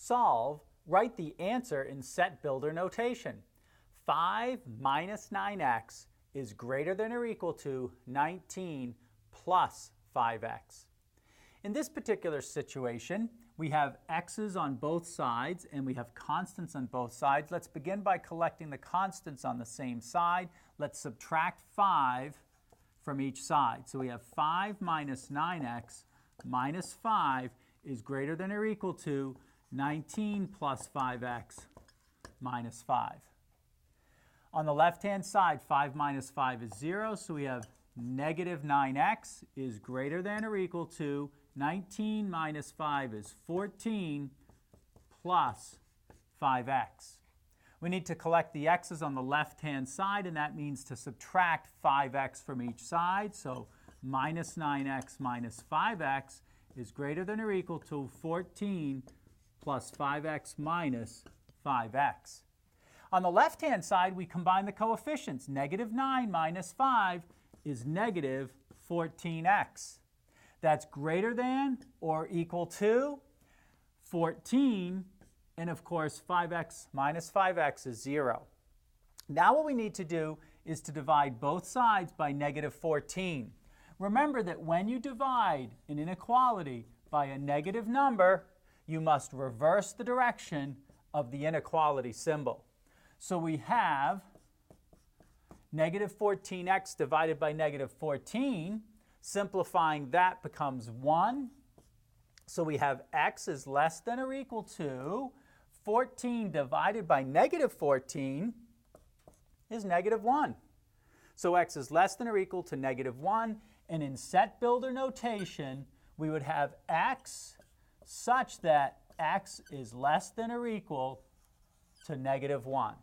solve, write the answer in set builder notation. 5 minus 9x is greater than or equal to 19 plus 5x. In this particular situation, we have x's on both sides and we have constants on both sides. Let's begin by collecting the constants on the same side. Let's subtract 5 from each side. So we have 5 minus 9x minus 5 is greater than or equal to 19 plus 5x minus 5. On the left-hand side, 5 minus 5 is 0, so we have negative 9x is greater than or equal to 19 minus 5 is 14 plus 5x. We need to collect the x's on the left-hand side, and that means to subtract 5x from each side. So minus 9x minus 5x is greater than or equal to 14 plus 5x minus 5x. On the left-hand side, we combine the coefficients. Negative 9 minus 5 is negative 14x. That's greater than or equal to 14, and of course 5x minus 5x is 0. Now what we need to do is to divide both sides by negative 14. Remember that when you divide an inequality by a negative number, you must reverse the direction of the inequality symbol. So we have negative 14x divided by negative 14. Simplifying that becomes 1. So we have x is less than or equal to 14 divided by negative 14 is negative 1. So x is less than or equal to negative 1. And in set builder notation, we would have x such that x is less than or equal to negative 1.